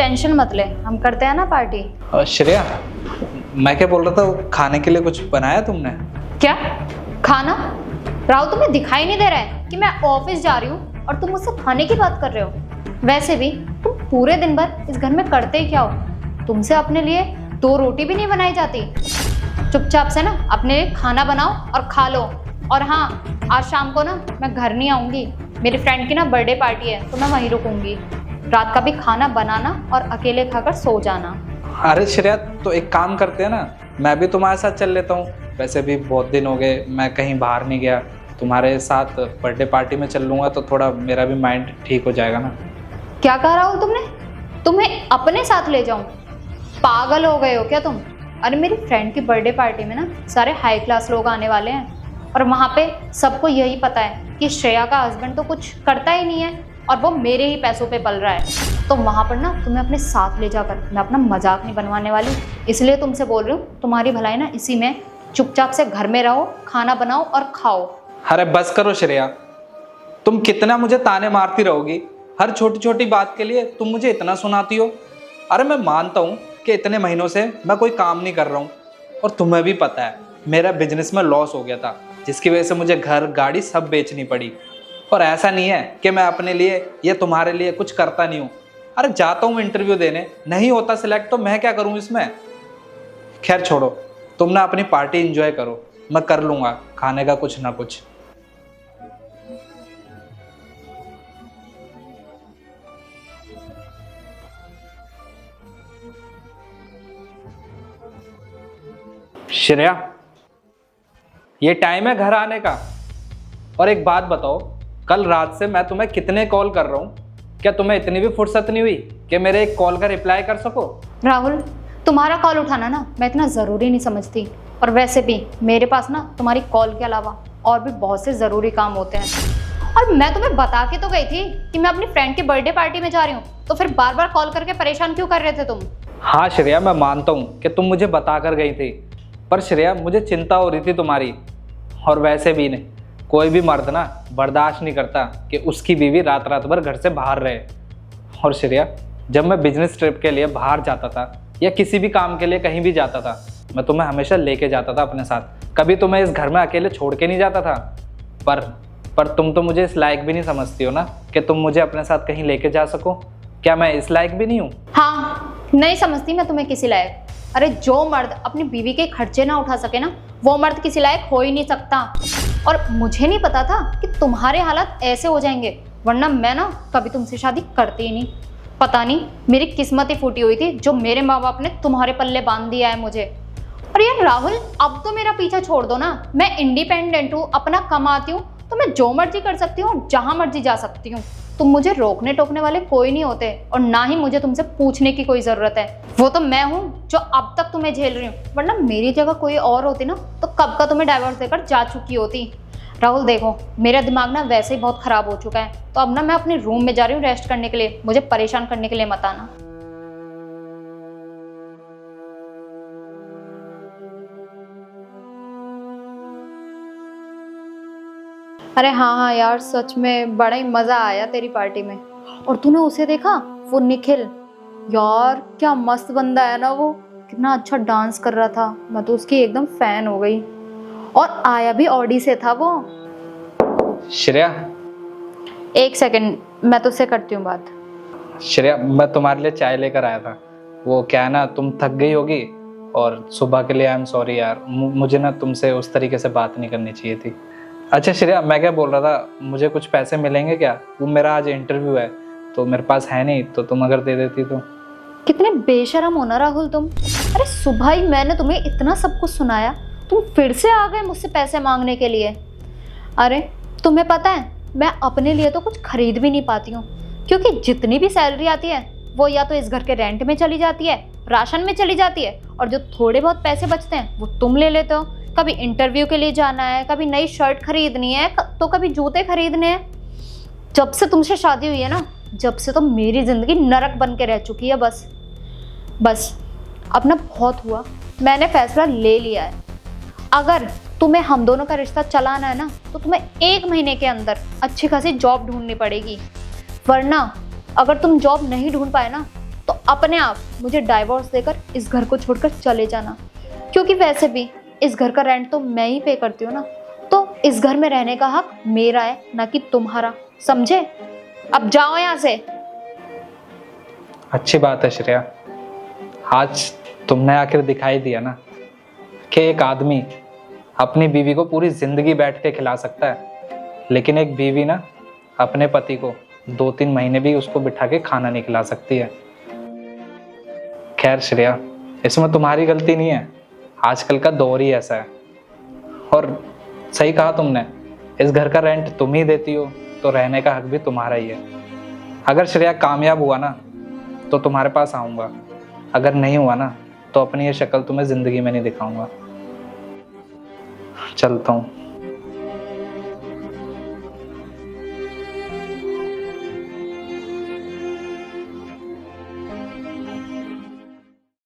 Tension मत ले, हम करते हैं ना पार्टी। श्रेया, मैं क्या बोल रहा था, खाने के लिए कुछ बनाया तुमने? क्या खाना? राहुल, तुम्हें दिखाई नहीं दे रहा है कि मैं ऑफिस जा रही हूँ और तुम मुझसे खाने की बात कर रहे हो? वैसे भी तुम पूरे दिन भर इस घर में करते ही क्या हो? तुमसे अपने लिए 2 रोटी भी नहीं बनाई जाती। चुपचाप से ना अपने लिए खाना बनाओ और खा लो। और हाँ, आज शाम को ना मैं घर नहीं आऊँगी, मेरी फ्रेंड की ना बर्थडे पार्टी है, तो मैं वहीं रुकूंगी। रात का भी खाना बनाना और अकेले खाकर सो जाना। अरे श्रेया, तो एक काम करते हैं ना, मैं भी तुम्हारे साथ चल लेता हूँ। वैसे भी बहुत दिन हो गए मैं कहीं बाहर नहीं गया, तुम्हारे साथ बर्थडे पार्टी में चल लूँगा तो थोड़ा मेरा भी माइंड ठीक हो जाएगा ना। क्या कह रहा हो तुमने? तुम्हें अपने साथ ले जाऊं? पागल हो गए हो क्या तुम? अरे मेरी फ्रेंड की बर्थडे पार्टी में ना सारे हाई क्लास लोग आने वाले हैं और वहाँ पे सबको यही पता है कि श्रेया का हस्बैंड तो कुछ करता ही नहीं है और वो मेरे ही पैसों पे पल रहा है। तो वहाँ पर ना तुम्हें अपने साथ ले जाकर मैं अपना मजाक नहीं बनवाने वाली, इसलिए तुमसे बोल रही हूँ, तुम्हारी भलाई ना इसी में। चुपचाप से घर में रहो, खाना बनाओ और खाओ। अरे बस करो श्रेया, तुम कितना मुझे ताने मारती रहोगी? हर छोटी छोटी बात के लिए तुम मुझे इतना सुनाती हो। अरे मैं मानता हूँ कि इतने महीनों से मैं कोई काम नहीं कर रहा हूँ और तुम्हें भी पता है मेरा बिजनेस में लॉस हो गया था, जिसकी वजह से मुझे घर गाड़ी सब बेचनी पड़ी। और ऐसा नहीं है कि मैं अपने लिए या तुम्हारे लिए कुछ करता नहीं हूँ। अरे जाता हूँ इंटरव्यू देने, नहीं होता सिलेक्ट तो मैं क्या करूँ इसमें? खैर छोड़ो, तुम ना अपनी पार्टी एंजॉय करो, मैं कर लूँगा खाने का कुछ ना कुछ। श्रेया, ये टाइम है घर आने का। और एक बात बताओ, कल रात से मैं तुम्हें कितने कॉल कर रहा हूँ, क्या तुम्हें इतनी भी फुर्सत नहीं हुई कि मेरे एक कॉल का रिप्लाई कर सको? राहुल, तुम्हारा कॉल उठाना ना मैं इतना ज़रूरी नहीं समझती, और वैसे भी मेरे पास ना तुम्हारी कॉल के अलावा और भी बहुत से ज़रूरी काम होते हैं। और मैं तुम्हें बता के तो गई थी कि मैं अपनी फ्रेंड की बर्थडे पार्टी में जा रही हूँ, तो फिर बार बार कॉल करके परेशान क्यों कर रहे थे तुम? हाँ श्रेया, मैं मानता हूँ कि तुम मुझे बता कर गई थी, पर श्रेया मुझे चिंता हो रही थी तुम्हारी। और वैसे भी नहीं, कोई भी मर्द ना बर्दाश्त नहीं करता कि उसकी बीवी रात रात भर घर से बाहर रहे। और श्रेया, जब मैं बिजनेस ट्रिप के लिए बाहर जाता था या किसी भी काम के लिए कहीं भी जाता था, मैं तुम्हें हमेशा लेके जाता था अपने साथ, कभी तुम्हें इस घर में अकेले छोड़ के नहीं जाता था। पर तुम तो मुझे इस लायक भी नहीं समझती हो ना कि तुम मुझे अपने साथ कहीं लेके जा सको। क्या मैं इस लायक भी नहीं हूँ? हाँ, नहीं समझती मैं तुम्हें किसी लायक। अरे जो मर्द अपनी बीवी के खर्चे ना उठा सके ना, वो मर्द किसी लायक हो ही नहीं सकता। और मुझे नहीं पता था कि तुम्हारे हालात ऐसे हो जाएंगे, वरना मैं ना कभी तुमसे शादी करती ही नहीं। पता नहीं मेरी किस्मत ही फूटी हुई थी जो मेरे माँ बाप ने तुम्हारे पल्ले बांध दिया है मुझे। और यार राहुल, अब तो मेरा पीछा छोड़ दो ना, मैं इंडिपेंडेंट हूँ, अपना कमाती हूँ, तो मैं जो मर्जी कर सकती हूँ, जहाँ मर्जी जा सकती हूँ। तुम मुझे रोकने टोकने वाले कोई नहीं होते, और ना ही मुझे तुमसे पूछने की कोई ज़रूरत है। वो तो मैं हूँ जो अब तक तुम्हें झेल रही हूँ, वरना मेरी जगह कोई और होती ना तो कब का तुम्हें डाइवोर्स देकर जा चुकी होती। राहुल देखो, मेरा दिमाग ना वैसे ही बहुत ख़राब हो चुका है, तो अब ना मैं अपने रूम में जा रही हूँ रेस्ट करने के लिए। मुझे परेशान करने के लिए मत आना। अरे हाँ यार, सच में बड़ा ही मज़ा आया तेरी पार्टी में। और तूने उसे देखा, वो निखिल? यार क्या मस्त बंदा है ना वो, कितना अच्छा डांस कर रहा था, मैं तो उसकी एकदम फैन हो गई। और आया भी ऑडी से था वो। श्रेया, एक सेकंड, मैं तुझसे करती हूँ बात। श्रेया, मैं तुम्हारे लिए चाय लेकर आया था। वो क्या है ना, तुम थक गई होगी, और सुबह के लिए आई एम सॉरी यार, मुझे ना तुमसे उस तरीके से बात नहीं करनी चाहिए थी। अच्छा श्रेया, मैं क्या बोल रहा था, मुझे कुछ पैसे मिलेंगे क्या? वो मेरा आज इंटरव्यू है तो मेरे पास है नहीं, तो तुम अगर दे देती तो। कितने बेशरम हो ना राहुल तुम। अरे सुबह ही मैंने तुम्हें इतना सब कुछ सुनाया, तुम फिर से आ गए मुझसे पैसे मांगने के लिए। अरे तुम्हें पता है, मैं अपने लिए तो कुछ खरीद भी नहीं पाती हूँ, क्योंकि जितनी भी सैलरी आती है वो या तो इस घर के रेंट में चली जाती है, राशन में चली जाती है, और जो थोड़े बहुत पैसे बचते हैं वो तुम ले लेते हो। कभी इंटरव्यू के लिए जाना है, कभी नई शर्ट खरीदनी है, तो कभी जूते खरीदने हैं। जब से तुमसे शादी हुई है ना, जब से तो मेरी ज़िंदगी नरक बन के रह चुकी है। बस अब ना बहुत हुआ, मैंने फैसला ले लिया है। अगर तुम्हें हम दोनों का रिश्ता चलाना है ना, तो तुम्हें 1 महीने के अंदर अच्छी खासी जॉब ढूंढनी पड़ेगी, वरना अगर तुम जॉब नहीं ढूंढ पाए ना, तो अपने आप मुझे डाइवोर्स देकर इस घर को छोड़कर चले जाना, क्योंकि वैसे भी इस घर का रेंट तो मैं ही पे करती हूँ ना, तो इस घर में रहने का हक मेरा है, ना कि तुम्हारा, समझे? अब जाओ यहाँ से। अच्छी बात है श्रेया, आज तुमने आखिर दिखाई दिया ना कि एक आदमी अपनी बीवी को पूरी जिंदगी बैठ के खिला सकता है, लेकिन एक बीवी ना अपने पति को 2-3 महीने भी उसको बिठा के खाना नहीं खिला सकती है। खैर श्रेया, इसमें तुम्हारी गलती नहीं है, आजकल का दौर ही ऐसा है। और सही कहा तुमने, इस घर का रेंट तुम ही देती हो तो रहने का हक भी तुम्हारा ही है। अगर श्रेया कामयाब हुआ ना तो तुम्हारे पास आऊँगा, अगर नहीं हुआ ना तो अपनी ये शक्ल तुम्हें ज़िंदगी में नहीं दिखाऊंगा। चलता हूँ।